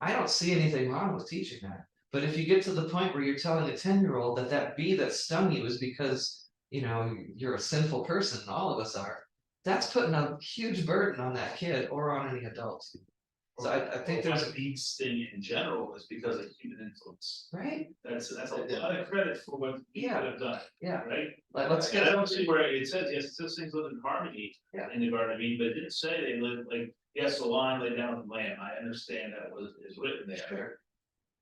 Speaker 1: I don't see anything wrong with teaching that. But if you get to the point where you're telling a 10-year-old that that bee that stung you is because, you know, you're a sinful person, and all of us are, that's putting a huge burden on that kid or on any adult. So I think there's
Speaker 2: a bee sting in general is because of human influence.
Speaker 1: right,
Speaker 2: That's a lot of credit for what people
Speaker 1: Yeah.
Speaker 2: have done,
Speaker 1: yeah,
Speaker 2: right?
Speaker 1: like, let's
Speaker 2: And
Speaker 1: get
Speaker 2: I don't see where it says, yes, it says things live in harmony
Speaker 1: Yeah.
Speaker 2: in the Garden of Eden, but it didn't say they live like, yes, the lion lay down with the lamb. I understand that is written there.
Speaker 1: Sure.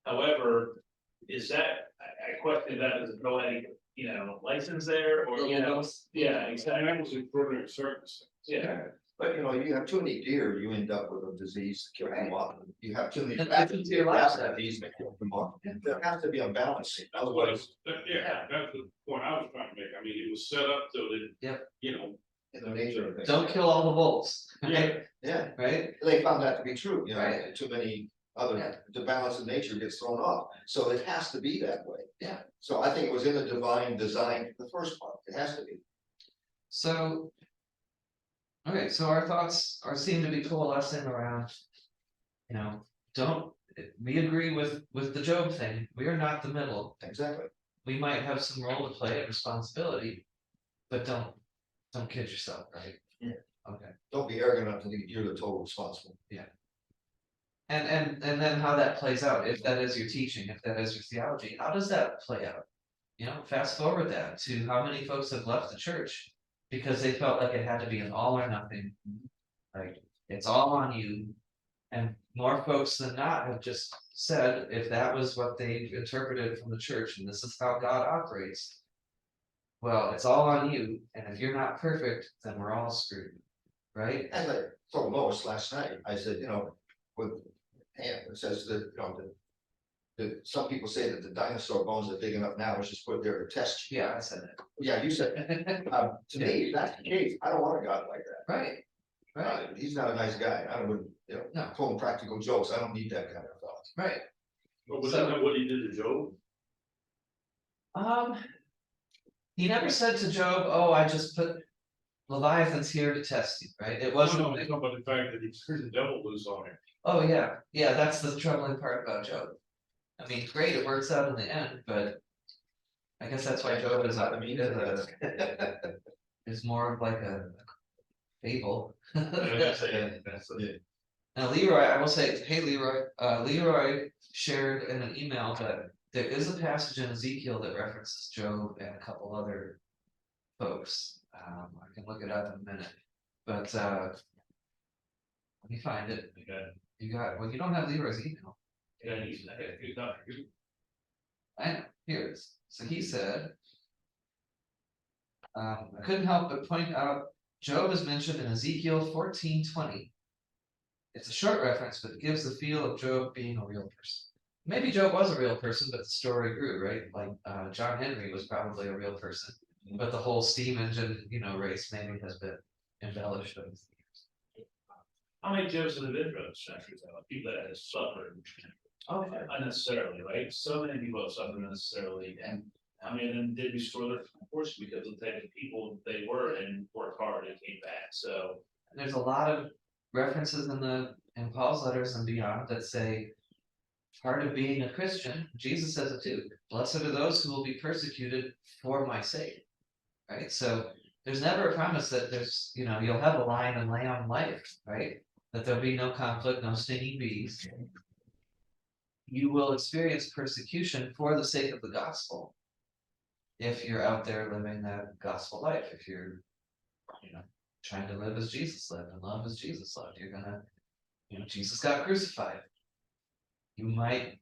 Speaker 2: However, is that, I question that as a poetic, you know, license there or, you know, yeah,
Speaker 6: And
Speaker 2: exactly,
Speaker 6: that was extraordinary circumstance.
Speaker 2: yeah.
Speaker 4: But you know, you have too many deer, you end up with a disease to kill them off. You have too many.
Speaker 1: And that's into your lifestyle.
Speaker 4: Disease that kill them off. There has to be a balance.
Speaker 6: That's what
Speaker 4: Otherwise,
Speaker 6: yeah, that's the point I was trying to make. I mean, it was set up so that.
Speaker 1: Yep.
Speaker 6: You know,
Speaker 4: in the nature of things.
Speaker 1: Don't kill all the wolves,
Speaker 6: Yeah.
Speaker 4: Yeah,
Speaker 1: right?
Speaker 4: they found that to be true, you know,
Speaker 1: Right.
Speaker 4: and too many
Speaker 1: Yeah.
Speaker 4: other, the balance of nature gets thrown off, so it has to be that way.
Speaker 1: Yeah.
Speaker 4: So I think it was in the divine design, the first part, it has to be.
Speaker 1: So. Okay, so our thoughts seem to be coalescing around. You know, don't, we agree with the Job thing, we are not the middle,
Speaker 4: Exactly.
Speaker 1: we might have some role to play and responsibility. But don't kid yourself, right?
Speaker 4: Yeah.
Speaker 1: Okay,
Speaker 4: Don't be arrogant enough to think you're the total responsible.
Speaker 1: and then how that plays out, if that is your teaching, if that is your theology, how does that play out? You know, fast forward that to how many folks have left the church because they felt like it had to be an all or nothing. Like, it's all on you. And more folks than not have just said, if that was what they interpreted from the church, and this is how God operates. Well, it's all on you, and if you're not perfect, then we're all screwed, right?
Speaker 4: As I told Lois last night, I said, you know, with, and it says that, you know, that some people say that the dinosaur bones are big enough now, let's just put it there to test you.
Speaker 1: Yeah, I said
Speaker 4: Yeah, you said,
Speaker 1: it.
Speaker 4: to me, if that's the case, I don't want a God like that.
Speaker 1: Right, right,
Speaker 4: He's not a nice guy, I don't, you know,
Speaker 1: No.
Speaker 4: told him practical jokes, I don't need that kind of thought.
Speaker 1: right.
Speaker 6: but was
Speaker 1: So-
Speaker 6: that what he did to Job?
Speaker 1: He never said to Job, oh, I just put Leviathan's here to test you, right? It wasn't.
Speaker 6: No, it's about the fact that he turned the devil loose on him.
Speaker 1: Oh, yeah, that's the troubling part about Job. I mean, great, it works out in the end, but. I guess that's why Job is,
Speaker 4: I mean,
Speaker 1: is more of like a fable.
Speaker 2: That's
Speaker 4: yeah.
Speaker 1: Now Leroy, I will say, hey Leroy, Leroy shared in an email that there is a passage in Ezekiel that references Job and a couple other folks. I can look it up in a minute, but let me find it.
Speaker 2: Okay.
Speaker 1: You got it. Well, you don't have Leroy's email.
Speaker 2: Yeah, he's not a good doctor.
Speaker 1: I know, here it is. So he said. I couldn't help but point out, Job is mentioned in Ezekiel 14:20. It's a short reference, but it gives the feel of Job being a real person. Maybe Job was a real person, but the story grew, right? Like John Henry was probably a real person, but the whole steam engine, you know, race maybe has been embellished over the years.
Speaker 2: How many Jobs have been for those centuries, though? People that have suffered unnecessarily, right? So many people have suffered unnecessarily, and I mean, and did restore their force because of the type of people they were and worked hard and came back, so.
Speaker 1: There's a lot of references in Paul's letters and beyond that say part of being a Christian, Jesus says it too, blessed are those who will be persecuted for my sake. Right? So there's never a promise that there's, you'll have a lion and lamb life, right? That there'll be no conflict, no stinging bees. You will experience persecution for the sake of the gospel. If you're out there living that gospel life, if you're, trying to live as Jesus lived and love as Jesus loved, you're gonna, Jesus got crucified. You might,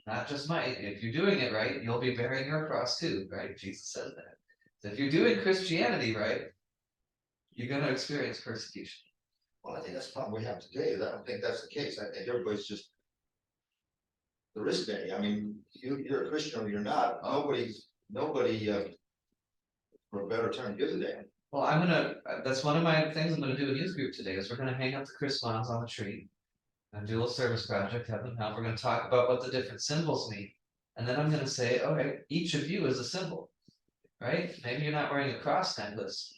Speaker 1: not just might, if you're doing it right, you'll be bearing your cross too, right? Jesus says that. So if you're doing Christianity right, you're gonna experience persecution.
Speaker 4: Well, I think that's the problem we have today, is I don't think that's the case, I think everybody's just. There isn't any, I mean, you're a Christian or you're not, nobody, for a better term, gives a damn.
Speaker 1: Well, that's one of my things I'm gonna do in youth group today, is we're gonna hang up the Christmas on the tree. And do a little service project, have them help, we're gonna talk about what the different symbols mean. And then I'm gonna say, okay, each of you is a symbol, right? Maybe you're not wearing a cross necklace,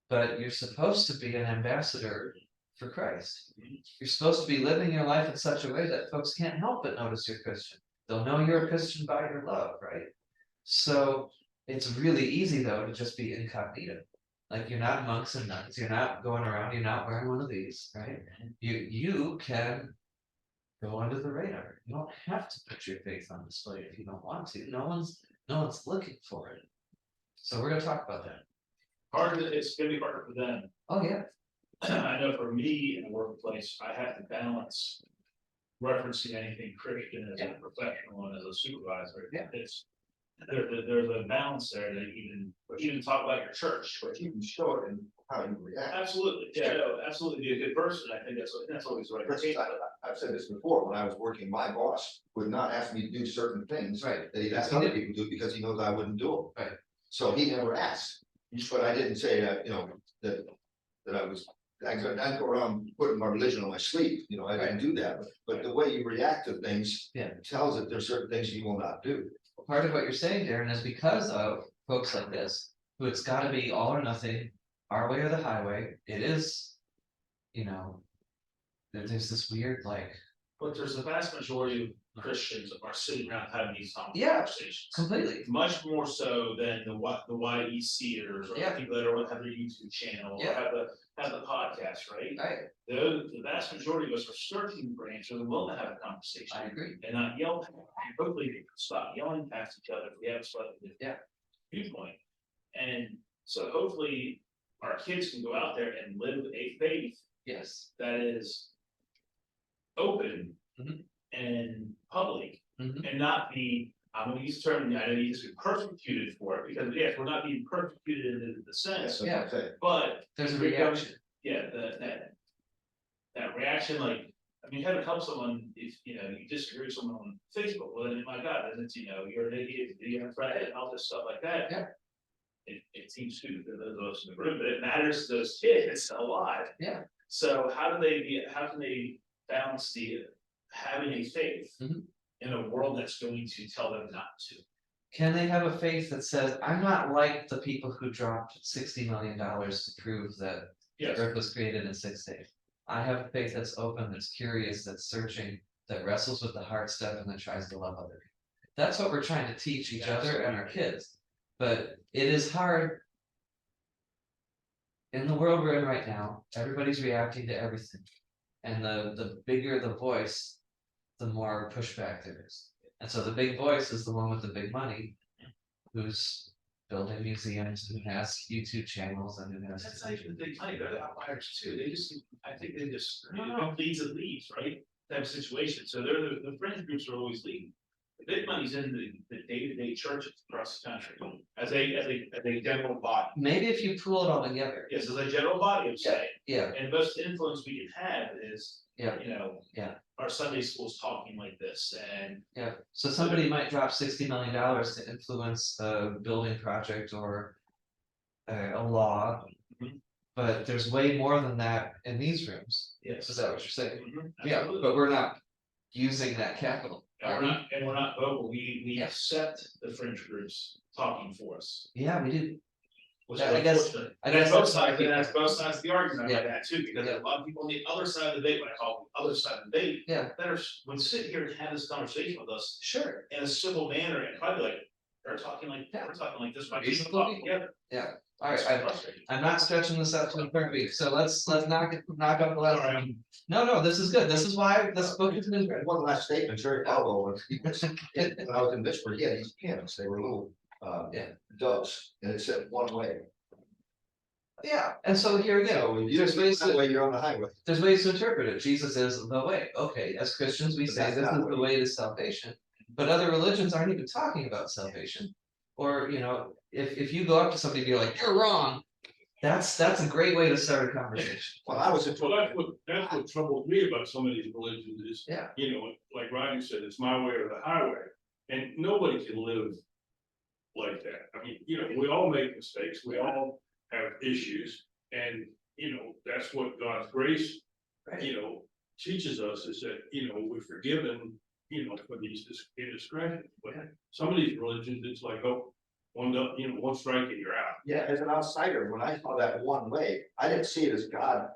Speaker 1: but you're supposed to be an ambassador for Christ. You're supposed to be living your life in such a way that folks can't help but notice you're Christian. They'll know you're a Christian by your love, right? So it's really easy though to just be incognito. Like you're not monks and nuns, you're not going around, you're not wearing one of these, right? You can go under the radar. You don't have to put your faith on display if you don't want to. No one's looking for it. So we're gonna talk about that.
Speaker 2: Part of it, it's gonna be harder for them.
Speaker 1: Oh, yeah.
Speaker 2: I know for me in the workplace, I have to balance referencing anything Christian as a professional and as a supervisor.
Speaker 1: Yeah.
Speaker 2: It's, there's a balance there that even talk about your church.
Speaker 4: But you can show it in how you react.
Speaker 2: Absolutely, yeah, no, absolutely be a good person. I think that's always the right.
Speaker 4: For instance, I've said this before, when I was working, my boss would not ask me to do certain things.
Speaker 1: Right.
Speaker 4: That he asked other people to do because he knows I wouldn't do them.
Speaker 1: Right.
Speaker 4: So he never asked, but I didn't say that, that I couldn't go around putting my religion on my sleeve, I didn't do that, but the way you react to things.
Speaker 1: Yeah.
Speaker 4: Tells that there's certain things you will not do.
Speaker 1: Part of what you're saying, Darren, is because of folks like this, who it's gotta be all or nothing, our way or the highway. It is, there's this weird
Speaker 2: But there's a vast majority of Christians are sitting around having these
Speaker 1: Yeah.
Speaker 2: conversations.
Speaker 1: completely.
Speaker 2: Much more so than the YECers or the
Speaker 1: Yeah.
Speaker 2: people that have their YouTube channel or
Speaker 1: Yeah.
Speaker 2: have the podcast, right?
Speaker 1: Right,
Speaker 2: The vast majority of us are searching for answers and willing to have a conversation.
Speaker 1: I agree.
Speaker 2: And not yell, hopefully they can stop yelling past each other if we have a slightly
Speaker 1: Yeah.
Speaker 2: viewpoint. And so hopefully our kids can go out there and live a faith
Speaker 1: Yes.
Speaker 2: that is open
Speaker 1: Mhm.
Speaker 2: and public
Speaker 1: Mhm.
Speaker 2: and not be, I'm gonna use the term, I don't need to be persecuted for it, because yes, we're not being persecuted in the sense,
Speaker 4: That's what I'm saying.
Speaker 2: but
Speaker 1: There's a
Speaker 2: You're going-
Speaker 1: reaction.
Speaker 2: yeah, that reaction, like, I mean, how to help someone if, you disagree with someone on Facebook, well, then, my God, then it's, you're an idiot, you're a friend, and all this stuff like that.
Speaker 1: Yeah.
Speaker 2: It seems stupid to those of us in the room, but it matters to those kids a lot.
Speaker 1: Yeah.
Speaker 2: So how can they balance having a faith
Speaker 1: Mhm.
Speaker 2: in a world that's going to tell them not to?
Speaker 1: Can they have a faith that says, I'm not like the people who dropped $60 million to prove that the
Speaker 2: Yes,
Speaker 1: earth was created in 6 days? I have a faith that's open, that's curious, that's searching, that wrestles with the hard stuff and that tries to love other people. That's what we're trying to teach each other and our kids. But it is hard. In the world we're in right now, everybody's reacting to everything. And the bigger the voice, the more pushback there is. And so the big voice is the one with the big money, who's building museums, who has YouTube channels and who has.
Speaker 2: that's not even the big money, they're the outliers too, I think they just, leads and leads, right? Type of situation, so they're the fringe groups are always leading. The big money's in the day-to-day churches across the country, as a general body.
Speaker 1: Maybe if you pull it all together.
Speaker 2: Yes, as a general body, I'm saying,
Speaker 1: Yeah,
Speaker 2: and the most influence we can have is,
Speaker 1: Yeah. Yeah.
Speaker 2: our Sunday schools talking like this, and
Speaker 1: yeah. So somebody might drop $60 million to influence a building project or a law.
Speaker 2: Mhm.
Speaker 1: But there's way more than that in these rooms.
Speaker 2: yes.
Speaker 1: Is that what you're saying?
Speaker 2: Mhm,
Speaker 1: Yeah,
Speaker 2: absolutely.
Speaker 1: but we're not using that capital.
Speaker 2: And we're not vocal, we
Speaker 1: Yeah.
Speaker 2: accept the fringe groups talking for us.
Speaker 1: Yeah, we do.
Speaker 2: Which
Speaker 1: Yeah,
Speaker 2: is
Speaker 1: I guess-
Speaker 2: unfortunate.
Speaker 1: I
Speaker 2: And
Speaker 1: guess
Speaker 2: both
Speaker 1: that's why
Speaker 2: sides, and that's both sides of the argument
Speaker 1: Yeah.
Speaker 2: like that too, because
Speaker 1: Yeah.
Speaker 2: a lot of people on the other side of the debate, when I call the other side of the debate.
Speaker 1: Yeah.
Speaker 2: That would sit here and have this conversation with us
Speaker 1: Sure.
Speaker 2: in a civil manner and probably like, They're talking like,
Speaker 1: Yeah.
Speaker 2: we're talking like this, my
Speaker 1: Reasonable
Speaker 2: people talk
Speaker 1: people.
Speaker 2: together.
Speaker 1: All right,
Speaker 2: It's frustrating.
Speaker 1: I'm not stretching this out to a third week, so let's knock up the last
Speaker 2: Sorry,
Speaker 1: one. No, this is good, this is why this book has been great.
Speaker 4: One last statement, Jerry Falwell, when I was in Pittsburgh, he had these pianos, they were little,
Speaker 1: Yeah.
Speaker 4: doves, and it said one way.
Speaker 1: Yeah, and so here again,
Speaker 4: So you
Speaker 1: there's ways
Speaker 4: that
Speaker 1: to,
Speaker 4: way, you're on the highway.
Speaker 1: there's ways to interpret it, Jesus is the way, okay, as Christians, we
Speaker 4: But
Speaker 1: say
Speaker 4: that's
Speaker 1: this
Speaker 4: not
Speaker 1: is
Speaker 4: what
Speaker 1: the
Speaker 4: he-
Speaker 1: way to salvation. But other religions aren't even talking about salvation. Or, if you go up to somebody and be like, you're wrong, that's a great way to start a conversation.
Speaker 4: Well, I was in.
Speaker 6: Well, that's what troubles me about some of these religions is,
Speaker 1: Yeah.
Speaker 6: Like Rodney said, it's my way or the highway. And nobody can live like that. I mean, we all make mistakes, we all have issues. And, that's what God's grace,
Speaker 1: Right.
Speaker 6: teaches us is that, we're forgiven, for these indiscretions. But
Speaker 1: Yeah.
Speaker 6: some of these religions, it's like, oh, one strike and you're out.
Speaker 4: Yeah, as an outsider, when I saw that one way, I didn't see it as God,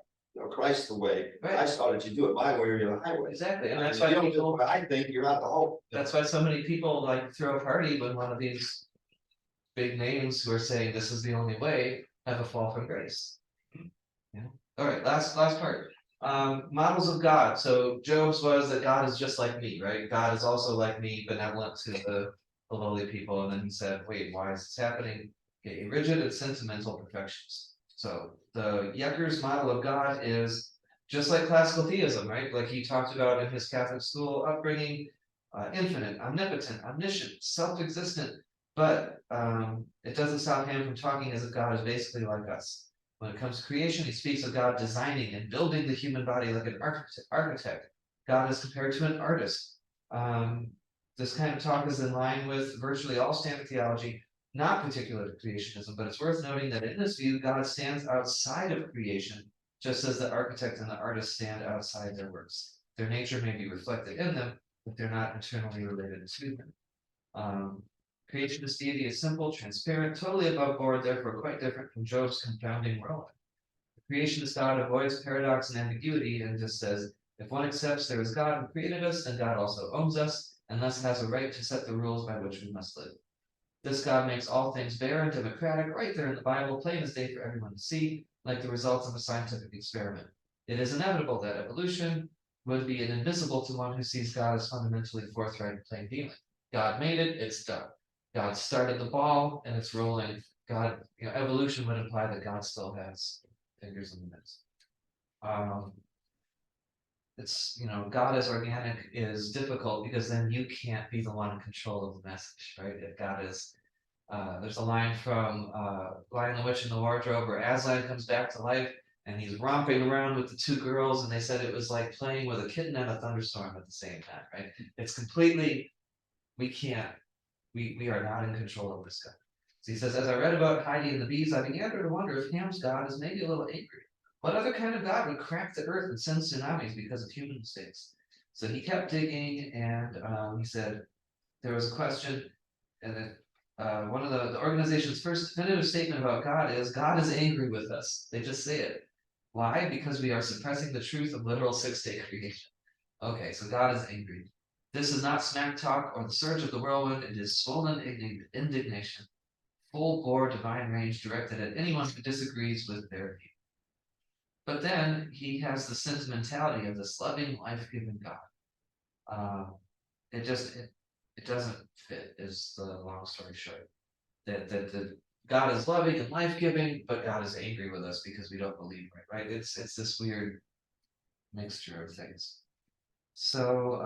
Speaker 4: Christ the way. I
Speaker 1: Right.
Speaker 4: saw that you do it my way or you're the highway.
Speaker 1: Exactly, and that's
Speaker 4: If you
Speaker 1: why
Speaker 4: don't do it
Speaker 1: people,
Speaker 4: what I think you're out the whole.
Speaker 1: that's why so many people like throw a party when one of these big names who are saying this is the only way have a fall from grace. All right, last part. Models of God. So Job's was that God is just like me, right? God is also like me, benevolent to the lowly people. And then he said, wait, why is this happening? Okay, rigid and sentimental perfections. So the Yecker's model of God is just like classical theism, right? Like he talked about in his Catholic school upbringing, infinite, omnipotent, omniscient, self-existent, but it doesn't stop him from talking as if God is basically like us. When it comes to creation, he speaks of God designing and building the human body like an architect. God is compared to an artist. This kind of talk is in line with virtually all standard theology, not particular to creationism, but it's worth noting that in this view, God stands outside of creation, just as the architect and the artist stand outside their works. Their nature may be reflected in them, but they're not internally related to them. Creationist deity is simple, transparent, totally above board, therefore quite different from Job's confounding whirlwind. The creationist God avoids paradox and ambiguity and just says, if one accepts there is God who created us, then God also owns us, and thus has a right to set the rules by which we must live. This God makes all things fair and democratic, right there in the Bible, plain as day for everyone to see, like the results of a scientific experiment. It is inevitable that evolution would be invisible to one who sees God as fundamentally forthright and plain dealing. God made it, it's done. God started the ball and it's rolling. God, evolution would imply that God still has fingers in the midst. It's, God as organic is difficult because then you can't be the one in control of the message, right? If God is, there's a line from Lion the Witch in the Wardrobe where Aslan comes back to life and he's romping around with the two girls and they said it was like playing with a kitten and a thunderstorm at the same time, right? It's completely, we are not in control of this guy. So he says, as I read about Heidi and the bees, I began to wonder if Ham's God is maybe a little angry. What other kind of God would crack the earth and send tsunamis because of human mistakes? So he kept digging and he said, there was a question, and then one of the organization's first definitive statement about God is angry with us. They just say it. Why? Because we are suppressing the truth of literal six-day creation. Okay, so God is angry. This is not smack talk or the surge of the whirlwind, it is swollen indignation, full bore divine rage directed at anyone who disagrees with their view. But then he has the sentimentality of this loving, life-giving God. It doesn't fit, is the long story short. That God is loving and life-giving, but God is angry with us because we don't believe right? It's this weird mixture of things. So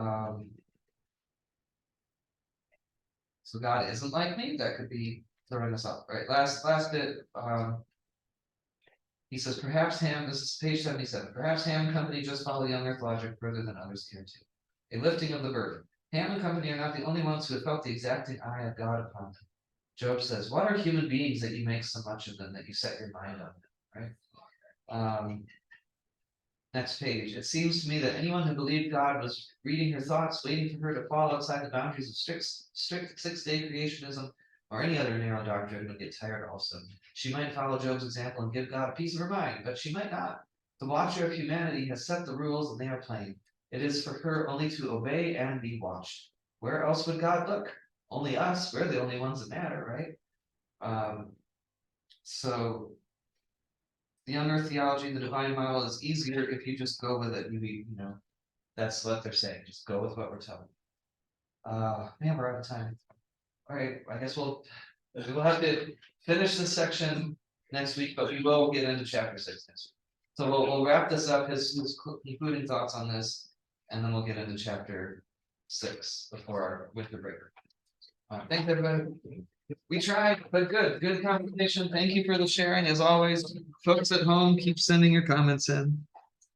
Speaker 1: God isn't like me. That could be throwing us off, right? Last bit. He says, perhaps Ham. This is page 77. Perhaps Ham and company just follow young Earth logic further than others care to. A lifting of the burden. Ham and company are not the only ones who have felt the exacting eye of God upon them. Job says, what are human beings that you make so much of them that you set your mind on them, right? Next page. It seems to me that anyone who believed God was reading her thoughts, waiting for her to fall outside the boundaries of strict six-day creationism or any other narrow doctrine would get tired also. She might follow Job's example and give God a piece of her mind, but she might not. The watcher of humanity has set the rules and they are plain. It is for her only to obey and be watched. Where else would God look? only us, we're the only ones that matter, right? So. The younger theology, the divine model is easier if you just go with it, you know, that's what they're saying, just go with what we're telling. Man, we're out of time. All right, I guess we'll have to finish this section next week, but we will get into chapter 6 next week. So we'll wrap this up, his concluding thoughts on this, and then we'll get into chapter 6 before our winter break. Thanks, everybody. We tried, but good conversation. Thank you for the sharing as always. Folks at home, keep sending your comments in.